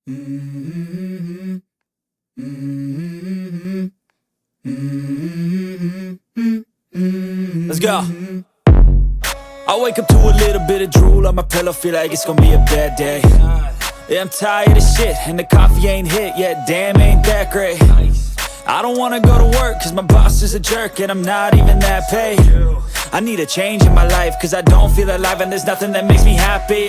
Let's go. I wake up to a little bit of drool on my pillow, feel like it's gonna be a bad day. Yeah, I'm tired of shit, and the coffee ain't hit yet, damn, ain't that great. I don't wanna go to work, cause my boss is a jerk, and I'm not even that paid. I need a change in my life, cause I don't feel alive, and there's nothing that makes me happy.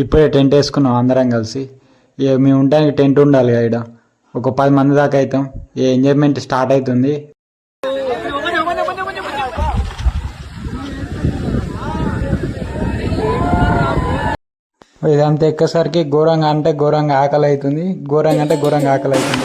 ఇప్పుడే tent వేసుకున్నాం అందరం కలిసి. మేము ఉండడానికి tent ఉండాలి ఇక్కడ. ఒక 10 మంది దాకా అవుతాం. ఎంజాయ్మెంట్ స్టార్ట్ అవుతుంది. ఇదంతా ఎక్కసరికి ఘోరంగా అంటే ఘోరంగా ఆకలి అవుతుంది. ఘోరంగా అంటే ఘోరంగా ఆకలి అవుతుంది.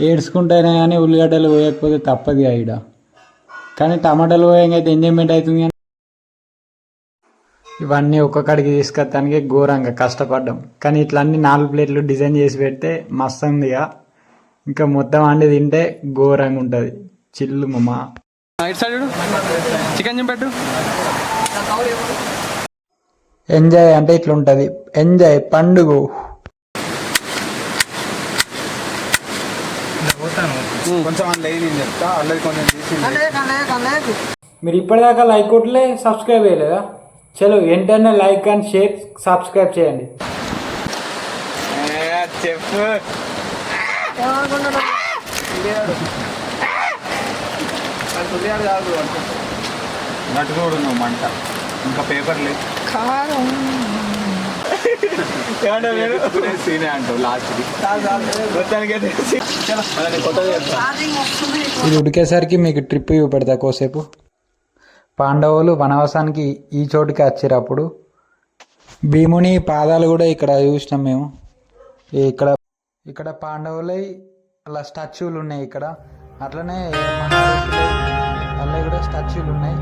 ఏడ్చుకుంటేనే కానీ ఉల్లిగడ్డలు పోయకపోతే తప్పదు ఇక్కడ. కానీ టమాటాలు పోయంగైతే ఎంజాయ్మెంట్ అవుతుంది. కానీ ఇవన్నీ ఒక్కొక్కడికి తీసుకొస్తానికి ఘోరంగా కష్టపడ్డాం. కానీ ఇట్లా అన్ని 4 ప్లేట్లు డిజైన్ చేసి పెడితే మస్తు ఉంది. ఇంకా మొత్తం అండి తింటే ఘోరంగా ఉంటుంది. చిల్లు మమ్మ చికెన్ పెట్టు. ఎంజాయ్ అంటే ఇట్లా ఉంటుంది. ఎంజాయ్ పండుగ. మీరు ఇప్పటిదాకా లైక్ కొట్టలే, సబ్స్క్రైబ్ చేయలేదా? చలో వెంటనే లైక్ అండ్ షేర్ సబ్స్క్రైబ్ చేయండి. చెప్పు నటుకోడు నువ్వు మంట ఇంకా పేపర్ లేదు సీనే అంటావు లాస్ట్కి. ఇది ఉడికేసరికి మీకు ట్రిప్ చూపెడతా కోసేపు. పాండవులు వనవాసానికి ఈ చోటుకి వచ్చారు. అప్పుడు భీముని పాదాలు కూడా ఇక్కడ చూసినాం మేము. ఇక్కడ పాండవులై అలా స్టాచ్యూలు ఉన్నాయి. ఇక్కడ అట్లనే అలా కూడా స్టాచ్యూలు ఉన్నాయి.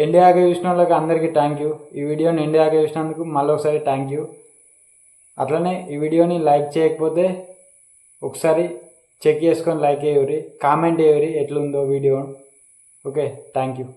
ఇండియాకి చూసిన వాళ్ళకి అందరికీ థ్యాంక్ యూ. ఈ వీడియోని ఇండియాకి చూసినందుకు మళ్ళీ ఒకసారి థ్యాంక్ యూ. అట్లనే ఈ వీడియోని లైక్ చేయకపోతే ఒకసారి చెక్ చేసుకొని లైక్ చేయరి, కామెంట్ చేయరి ఎట్లుందో వీడియో. Okay, thank you.